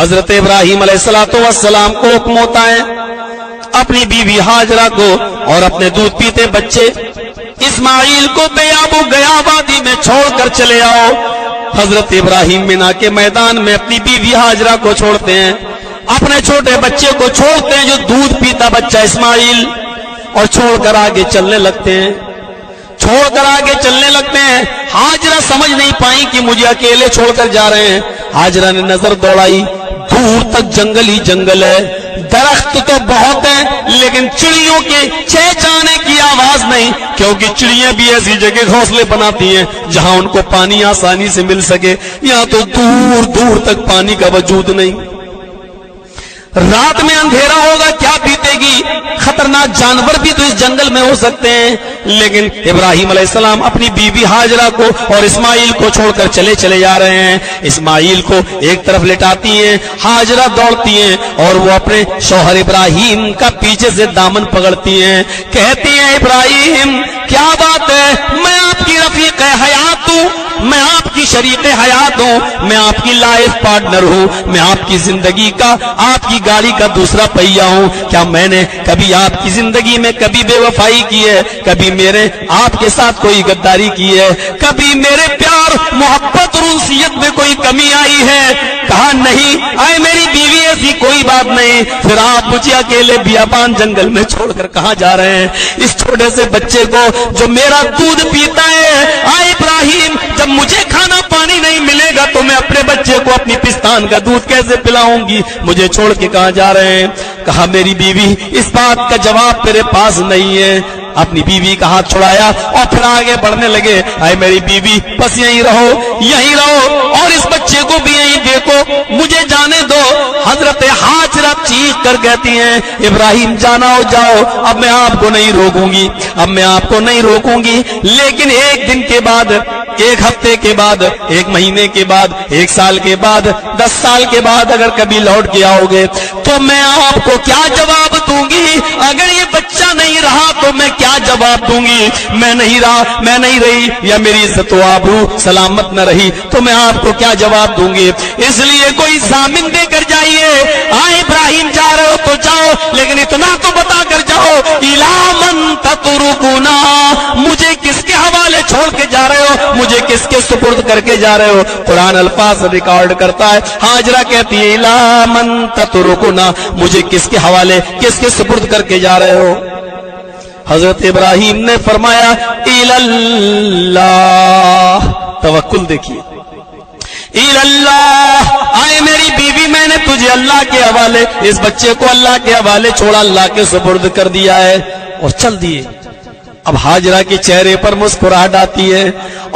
حضرت ابراہیم علیہ السلام کو حکم ہوتا ہے اپنی بیوی ہاجرہ کو اور اپنے دودھ پیتے بچے اسماعیل کو بے آب و گیا وادی میں چھوڑ کر چلے آؤ۔ حضرت ابراہیم مینا کے میدان میں اپنی بیوی ہاجرہ کو چھوڑتے ہیں، اپنے چھوٹے بچے کو چھوڑتے ہیں جو دودھ پیتا بچہ اسماعیل، اور چھوڑ کر آگے چلنے لگتے ہیں، چھوڑ کر آگے چلنے لگتے ہیں۔ ہاجرہ سمجھ نہیں پائیں کہ مجھے اکیلے چھوڑ کر جا رہے ہیں۔ ہاجرہ نے نظر دوڑائی، دور تک جنگل ہی جنگل ہے، درخت تو بہت ہیں لیکن چڑیوں کے چہچانے کی آواز نہیں، کیونکہ چڑیاں بھی ایسی جگہ گھونسلے بناتی ہیں جہاں ان کو پانی آسانی سے مل سکے، یہاں تو دور دور تک پانی کا وجود نہیں۔ رات میں اندھیرا ہوگا، کیا بیتے گی، خطرناک جانور بھی تو اس جنگل میں ہو سکتے ہیں۔ لیکن ابراہیم علیہ السلام اپنی بیوی ہاجرہ کو اور اسماعیل کو چھوڑ کر چلے جا رہے ہیں۔ اسماعیل کو ایک طرف لٹاتی ہیں، ہاجرہ دوڑتی ہیں اور وہ اپنے شوہر ابراہیم کا پیچھے سے دامن پکڑتی ہیں، کہتی ہیں ابراہیم کیا بات ہے، میں آپ کی رفیق حیات ہوں، میں آپ کی شریک حیات ہوں، میں آپ کی لائف پارٹنر ہوں، میں آپ کی زندگی کا، آپ کی گاڑی کا دوسرا پہیہ ہوں۔ کیا میں نے کبھی آپ کی زندگی میں کبھی بے وفائی کی ہے، کبھی میرے آپ کے ساتھ کوئی غداری کی ہے، کبھی میرے پیار محبت اور انسیت میں کوئی کمی آئی ہے؟ کہا نہیں، اے میری بیوی ایسی کوئی بات نہیں۔ پھر آپ مجھے اکیلے بیابان جنگل میں چھوڑ کر کہاں جا رہے ہیں، اس چھوٹے سے بچے کو جو میرا دودھ پیتا ہے؟ اے ابراہیم جب مجھے کھانا پانی نہیں ملے گا تو میں اپنے بچے کو اپنی پستان کا دودھ کیسے پلاؤں گی، مجھے چھوڑ کے کہاں جا رہے ہیں؟ کہا میری بیوی اس بات کا جواب تیرے پاس نہیں ہے۔ اپنی بیوی کا ہاتھ چھڑایا اور پھر آگے بڑھنے لگے، اے میری بیوی بس یہیں رہو اور اس بچے کو بھی یہیں دیکھو، مجھے جانے دو۔ حضرت ہاجرہ چیخ کر کہتی ہیں ابراہیم جانا ہو جاؤ، اب میں آپ کو نہیں روکوں گی، اب میں آپ کو نہیں روکوں گی، لیکن ایک دن کے بعد، ایک ہفتے کے بعد، ایک مہینے کے بعد، ایک سال کے بعد، 10 سال کے بعد اگر کبھی لوٹ کے آؤ گے تو میں آپ کو کیا جواب دوں گی؟ اگر یہ بچہ نہیں رہا تو میں کیا جواب دوں گی؟ میں نہیں رہا، میں نہیں رہی، یا میری عزت و آبرو سلامت نہ رہی تو میں آپ کو کیا جواب دوں گی؟ اس لیے کوئی ضامن دے کر جائیے، ابراہیم جا رہے ہو تو جاؤ، لیکن اتنا تو بتا کر جاؤ، اِلَىٰ مَن تَتْرُكُنَا، مجھے کس کے حوالے چھوڑ کے جا رہے ہو، مجھے کس کے سپرد کر کے جا رہے ہو؟ قرآن الفاظ ریکارڈ کرتا ہے، ہاجرہ کہتی ہے اِلَىٰ مَن تَتْرُكُنَا، مجھے کس کے حوالے، کس کے سپرد کر کے جا رہے ہو؟ حضرت ابراہیم نے فرمایا اِلَى اللَّهِ، توکل دیکھیے، اِلَى اللَّهِ، آئے میری بیوی میں نے تجھے اللہ کے حوالے، اس بچے کو اللہ کے حوالے چھوڑا، اللہ کے سپرد کر دیا ہے اور چل دیے۔ اب ہاجرہ کے چہرے پر مسکراہٹ آتی ہے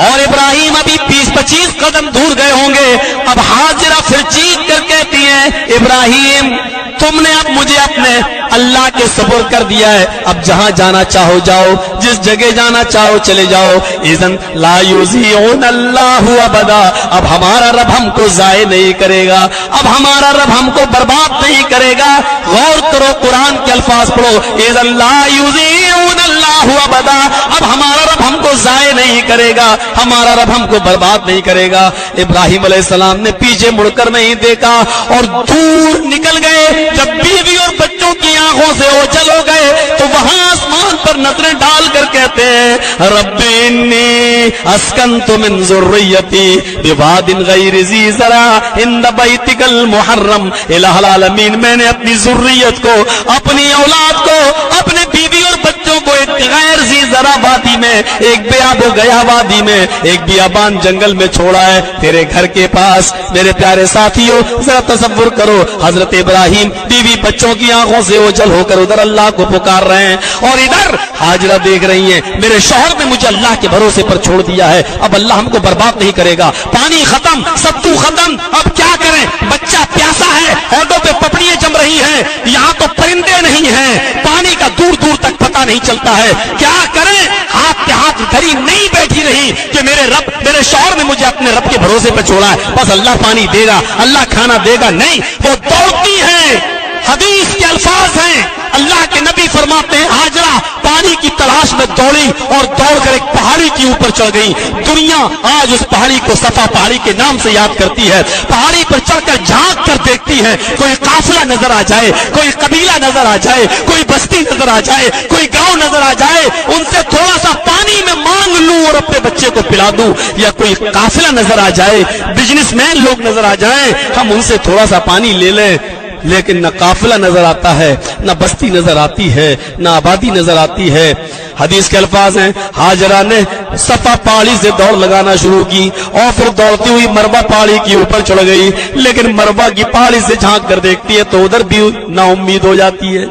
اور ابراہیم ابھی 20-25 قدم دور گئے ہوں گے۔ اب ہاجرہ پھر چیخ کر کہتی ہیں ابراہیم تم نے اب مجھے اپنے اللہ کے سپرد کر دیا ہے، اب جہاں جانا چاہو جاؤ، جس جگہ جانا چاہو چلے جاؤ۔ اذن لا یضیعن اللہ ابدا، اب ہمارا رب ہم کو ضائع نہیں کرے گا، اب ہمارا رب ہم کو برباد نہیں کرے گا۔ غور کرو، قرآن کے الفاظ پڑھو، اذن لا یضیعن اللہ ابدا، اب ہمارا رب ہم کو ضائع نہیں کرے گا، ہمارا رب ہم کو برباد نہیں کرے گا۔ ابراہیم علیہ السلام نے پیچھے مڑ کر نہیں دیکھا اور دور نکل گئے۔ جب بیوی اور بچوں کی آنکھوں سے اوجھل ہو گئے تو وہاں آسمان پر نظریں ڈال کر کہتے ہیں رب انی اسکنت من ذریتی بواد غیر ذی زرع عند بیتک المحرم، الہ العالمین میں نے اپنی ذریت کو، اپنی اولاد کو، اپنے بیوی اور بچوں کو ایک غیر ذی زرع وادی میں، ایک بے آب و گیا وادی میں، ایک بیابان جنگل میں چھوڑا ہے تیرے گھر کے پاس۔ میرے پیارے ساتھیوں ذرا تصور کرو، حضرت ابراہیم بیوی بچوں کی آنکھوں سے اوجھل ہو کر ادھر اللہ کو پکار رہے ہیں اور ادھر ہاجرہ دیکھ رہی ہیں میرے شوہر نے مجھے اللہ کے بھروسے پر چھوڑ دیا ہے، اب اللہ ہم کو برباد نہیں کرے گا، پانی ختم، ستو ختم، اب کیا کریں؟ بچہ پیاسا ہے، ہونٹوں پہ پپڑیاں جم رہی ہیں، یہاں تو پرندے نہیں ہیں، پانی کا دور دور تک پتہ نہیں چلتا ہے، کیا کریں؟ ہاتھ پہ ہاتھ دھری نہیں بیٹھی رہی کہ میرے رب، میرے شوہر نے مجھے اپنے رب کے بھروسے پر چھوڑا ہے، بس اللہ پانی دے گا، اللہ کھانا دے گا، نہیں، وہ دوڑتی ہیں۔ حدیث کے الفاظ ہیں، اللہ کے نبی فرماتے ہیں ہاجرہ پانی کی تلاش میں دوڑی اور دوڑ کر ایک پہاڑی کے اوپر چڑھ گئی۔ دنیا آج اس پہاڑی کو صفا پہاڑی کے نام سے یاد کرتی ہے، پہاڑی پر چڑھ کر جھانک کر دیکھتی رہی ہیں، کوئی قافلہ نظر آ جائے، کوئی قبیلہ نظر آ جائے، کوئی بستی نظر آ جائے، کوئی گاؤں نظر آ جائے، ان سے تھوڑا سا پانی میں مانگ لوں اور اپنے بچے کو پلا دوں، یا کوئی قافلہ نظر آ جائے، بزنس مین لوگ نظر آ جائیں، ہم ان سے تھوڑا سا پانی لے لیں، لیکن نہ قافلہ نظر آتا ہے، نہ بستی نظر آتی ہے، نہ آبادی نظر آتی ہے۔ حدیث کے الفاظ ہیں، ہاجرہ نے صفا پہاڑی سے دوڑ لگانا شروع کی اور پھر دوڑتی ہوئی مروا پہاڑی کے اوپر چڑھ گئی، لیکن مروا کی پہاڑی سے جھانک کر دیکھتی ہے تو ادھر بھی نا امید ہو جاتی ہے،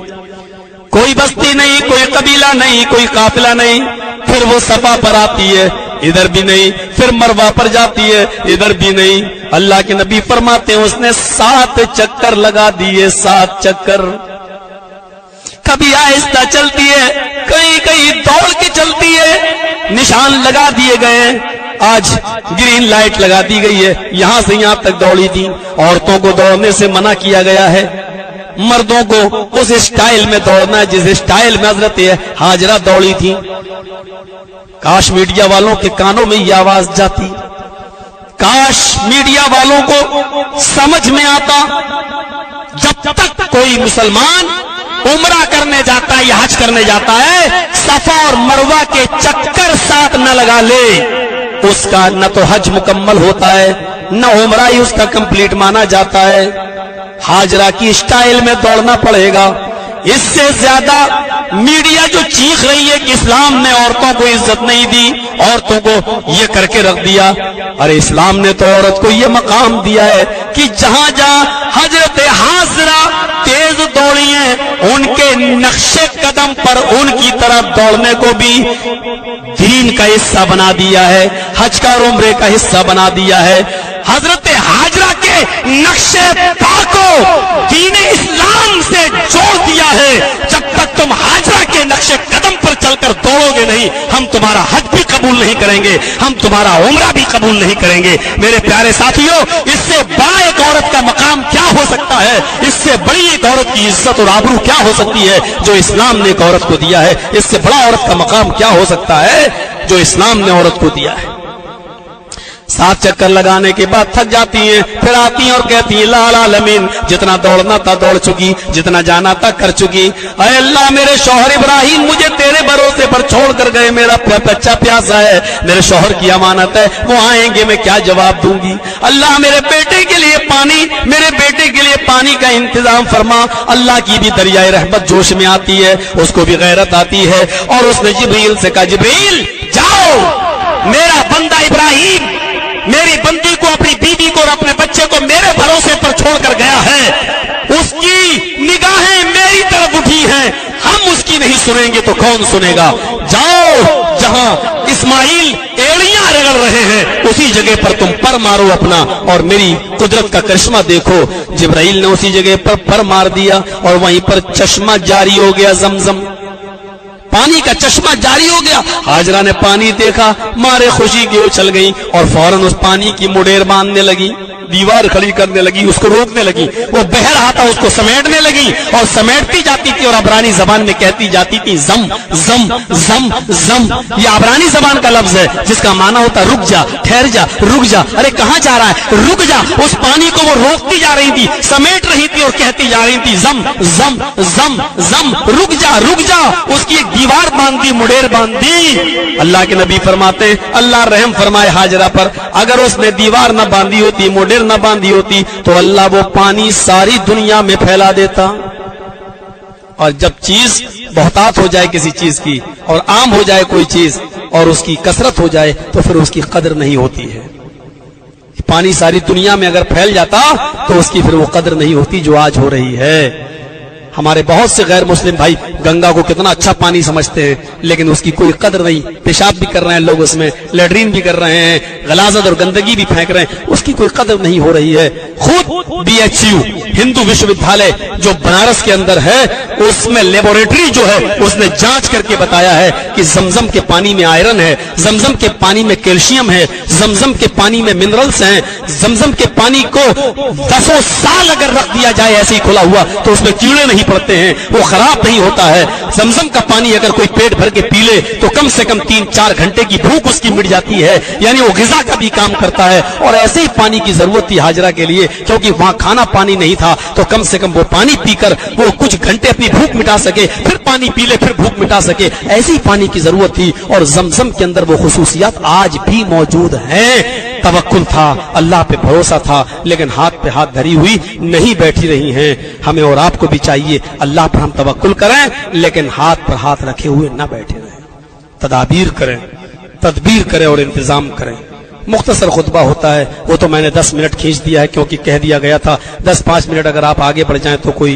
کوئی بستی نہیں، کوئی قبیلہ نہیں، کوئی قافلہ نہیں۔ پھر وہ صفا پر آتی ہے، ادھر بھی نہیں، پھر مروا پر جاتی ہے، ادھر بھی نہیں۔ اللہ کے نبی فرماتے ہیں اس نے 7 چکر لگا دیے، 7 چکر، کبھی آہستہ چلتی ہے، کہیں کہیں دوڑ کے چلتی ہے، نشان لگا دیے گئے، آج گرین لائٹ لگا دی گئی ہے، یہاں سے یہاں تک دوڑی تھی۔ عورتوں کو دوڑنے سے منع کیا گیا ہے، مردوں کو اس اسٹائل میں دوڑنا ہے جس اسٹائل میں حضرت ہاجرہ دوڑی تھی۔ کاش میڈیا والوں کے کانوں میں یہ آواز جاتی، کاش میڈیا والوں کو سمجھ میں آتا، جب تک کوئی مسلمان عمرہ کرنے جاتا ہے یا حج کرنے جاتا ہے، صفا اور مروہ کے چکر ساتھ نہ لگا لے، اس کا نہ تو حج مکمل ہوتا ہے، نہ عمرہ ہی اس کا کمپلیٹ مانا جاتا ہے۔ ہاجرہ کی اسٹائل میں دوڑنا پڑے گا۔ اس سے زیادہ میڈیا جو چیخ رہی ہے کہ اسلام نے عورتوں کو عزت نہیں دی، عورتوں کو یہ کر کے رکھ دیا، ارے اسلام نے تو عورت کو یہ مقام دیا ہے کہ جہاں جہاں حضرت ہاجرہ تیز دوڑی ہیں، ان کے نقش قدم پر ان کی طرح دوڑنے کو بھی دین کا حصہ بنا دیا ہے، حج کا اور عمرے کا حصہ بنا دیا ہے۔ حضرت ہاجرہ کے نقش پا کو دین اسلام سے جوڑ دیا ہے۔ جب تک تم ہاجرہ کے نقش قدم پر چل کر دوڑو گے نہیں، ہم تمہارا حج بھی قبول نہیں کریں گے، ہم تمہارا عمرہ بھی قبول نہیں کریں گے۔ میرے پیارے ساتھیوں، اس سے بڑا ایک عورت کا مقام کیا ہو سکتا ہے؟ اس سے بڑی ایک عورت کی عزت اور آبرو کیا ہو سکتی ہے جو اسلام نے ایک عورت کو دیا ہے؟ اس سے بڑا عورت کا مقام کیا ہو سکتا ہے جو اسلام نے عورت کو دیا ہے؟ 7 چکر لگانے کے بعد تھک جاتی ہیں، پھر آتی ہیں اور کہتی ہیں لا العالمین، جتنا دوڑنا تھا دوڑ چکی، جتنا جانا تھا کر چکی۔ اے اللہ، میرے شوہر ابراہیم مجھے تیرے بھروسے پر چھوڑ کر گئے، میرا بچہ پیاسا ہے، میرے شوہر کی امانت ہے، وہ آئیں گے، میں کیا جواب دوں گی؟ اللہ میرے بیٹے کے لیے پانی، میرے بیٹے کے لیے پانی کا انتظام فرما۔ اللہ کی بھی دریائے رحمت جوش میں آتی ہے، اس کو بھی غیرت آتی ہے، اور اس نے جبریل سے کہا جبریل جاؤ، میرا بندہ ابراہیم میری بندی کو، اپنی بیوی کو اور اپنے بچے کو میرے بھروسے پر چھوڑ کر گیا ہے، اس کی نگاہیں میری طرف اٹھی ہیں، ہم اس کی نہیں سنیں گے تو کون سنے گا؟ جاؤ، جہاں اسماعیل ایڑیاں رگڑ رہے ہیں اسی جگہ پر تم پر مارو اپنا، اور میری قدرت کا کرشمہ دیکھو۔ جبرائیل نے اسی جگہ پر مار دیا اور وہیں پر چشمہ جاری ہو گیا، زمزم، پانی کا چشمہ جاری ہو گیا۔ ہاجرہ نے پانی دیکھا، مارے خوشی کی اچھل گئی اور فوراً اس پانی کی مڈیر باندھنے لگی، دیوار کھڑی کرنے لگی، اس کو روکنے لگی، وہ بہہ رہا تھا اس کو سمیٹنے لگی اور سمیٹتی جاتی تھی، اور عبرانی زبان میں کہتی جاتی تھی زم زم زم زم۔ یہ عبرانی زبان کا لفظ ہے جس کا معنی ہوتا رک جا، ٹھہر جا، رک جا، ارے کہاں جا رہا ہے، رک جا۔ اس پانی کو وہ روکتی جا رہی تھی، سمیٹ رہی تھی اور کہتی جا رہی تھی زم زم زم زم، رک جا رک جا۔ اس کی ایک دیوار باندھی، مڈیر باندھی۔ اللہ کے نبی فرماتے ہیں اللہ رحم فرمائے ہاجرہ پر، اگر اس نے دیوار نہ باندھی ہوتی، مڈیر نہ باندھی ہوتی تو اللہ وہ پانی ساری دنیا میں پھیلا دیتا۔ اور جب چیز بہتات ہو جائے کسی چیز کی اور عام ہو جائے کوئی چیز اور اس کی کثرت ہو جائے تو پھر اس کی قدر نہیں ہوتی ہے۔ پانی ساری دنیا میں اگر پھیل جاتا تو اس کی پھر وہ قدر نہیں ہوتی جو آج ہو رہی ہے۔ ہمارے بہت سے غیر مسلم بھائی گنگا کو کتنا اچھا پانی سمجھتے ہیں، لیکن اس کی کوئی قدر نہیں، پیشاب بھی کر رہے ہیں لوگ، اس میں لیٹرین بھی کر رہے ہیں، غلاظت اور گندگی بھی پھینک رہے ہیں، اس کی کوئی قدر نہیں ہو رہی ہے۔ خود BHU ہندو وشوودیالیہ جو بنارس کے اندر ہے، اس میں لیبوریٹری جو ہے اس نے جانچ کر کے بتایا ہے کہ زمزم کے پانی میں آئرن ہے، زمزم کے پانی میں کیلشیم ہے، زمزم کے پانی میں منرلز ہیں، زمزم کے پانی کو 10 سال اگر رکھ دیا جائے ایسے ہی کھلا ہوا تو اس میں کیڑے نہیں پڑتے ہیں، وہ خراب نہیں ہوتا ہے۔ زمزم کا پانی اگر کوئی پیٹ بھر کے پی لے تو کم سے کم 3-4 گھنٹے کی بھوک اس کی مٹ جاتی ہے، یعنی وہ غذا کا بھی کام کرتا ہے۔ اور ایسے ہی پانی کی ضرورت تھی ہاجرہ کے لیے، کیونکہ وہاں کھانا پانی نہیں تھا، تو کم سے کم وہ پانی پی کر وہ کچھ گھنٹے اپنی بھوک مٹا سکے، پھر پانی پی لے پھر بھوک مٹا سکے، ایسی پانی کی ضرورت تھی۔ اور زمزم کے اندر وہ خصوصیات آج بھی موجود ہیں۔ توکل تھا، اللہ پہ بھروسہ تھا، لیکن ہاتھ پہ ہاتھ دھری ہوئی نہیں بیٹھی رہی ہیں۔ ہمیں اور آپ کو بھی چاہیے اللہ پر ہم توکل کریں، لیکن ہاتھ پر ہاتھ رکھے ہوئے نہ بیٹھے رہیں، تدابیر کریں، تدبیر کریں اور انتظام کریں۔ مختصر خطبہ ہوتا ہے، وہ تو میں نے 10 منٹ کھینچ دیا ہے کیونکہ کہہ دیا گیا تھا 10-5 منٹ اگر آپ آگے بڑھ جائیں تو کوئی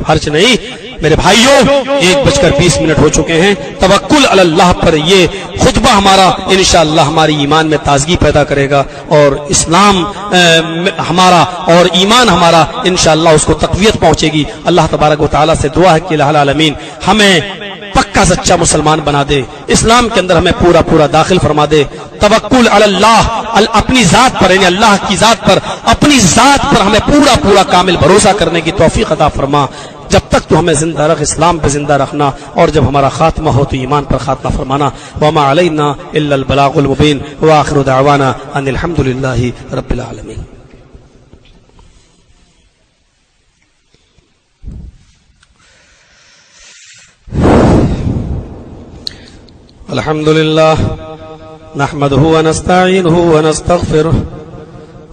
حرج نہیں۔ میرے بھائیوں 1:20 ہو چکے ہیں۔ توکل علی اللہ پر یہ خطبہ ہمارا انشاءاللہ ہماری ایمان میں تازگی پیدا کرے گا، اور اسلام ہمارا اور ایمان ہمارا انشاءاللہ اس کو تقویت پہنچے گی۔ اللہ تبارک و تعالیٰ سے دعا ہے کہ الہ العالمین ہمیں پکا سچا مسلمان بنا دے، اسلام کے اندر ہمیں پورا پورا داخل فرما دے۔ توکل علی اللہ، اپنی ذات پر یعنی اللہ کی ذات پر، اپنی ذات پر ہمیں پورا پورا کامل بھروسہ کرنے کی توفیق عطا فرما۔ جب تک تو ہمیں زندہ رکھ، اسلام پہ زندہ رکھنا، اور جب ہمارا خاتمہ ہو تو ایمان پر خاتمہ فرمانا۔ وما علینا الا البلاغ المبین، وآخر دعوانا ان الحمد للہ رب العالمین۔ الحمد للہ نحمده ونستعینه ونستغفره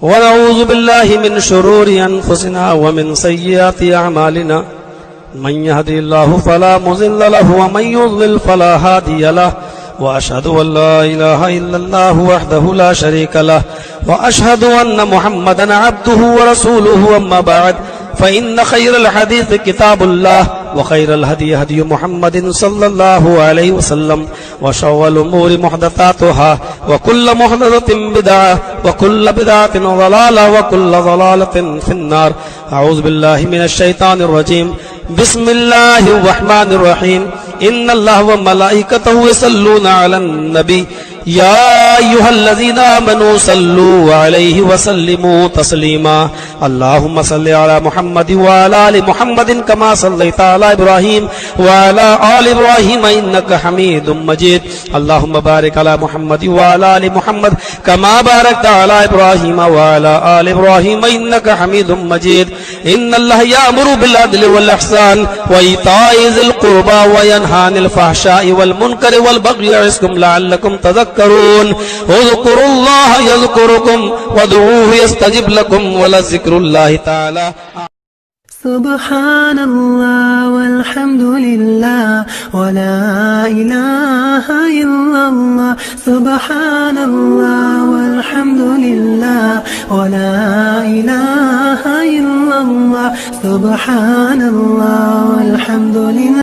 ونعوذ بالله من شرور انفسنا ومن سیئات اعمالنا، من يهدي الله فلا مضل له ومن يضلل فلا هادي له، واشهد ان لا اله الا الله وحده لا شريك له، واشهد ان محمدا عبده ورسوله، اما بعد فان خير الحديث كتاب الله، وخير الهدي هدي محمد صلى الله عليه وسلم، وشر الأمور محدثاتها، وكل محدثة بدعة، وكل بدعة ضلالة، وكل ضلالة في النار۔ أعوذ بالله من الشيطان الرجيم، بسم الله الرحمن الرحيم، إن الله وملائكته يصلون على النبي، يا أيها الذين آمنوا صلوا عليه وسلموا تسليما، اللهم صل على محمد وعلى آل محمد كما صليت على إبراهيم وعلى آل إبراهيم إنك حميد مجيد، اللهم بارك على محمد وعلى آل محمد كما باركت على إبراهيم وعلى آل إبراهيم إنك حميد مجيد۔ إن الله يأمر بالعدل والإحسان وإيتاء ذي القربى وينهى عن الفحشاء والمنكر والبغي يعظكم لعلكم تذكرون، اذكروا الله يذكركم وادعوه يستجب لكم ولذكر الله تعالى۔ سبحان الله والحمد لله ولا إله إلا الله، سبحان الله والحمد لله ولا إله إلا الله، سبحان الله والحمد لله۔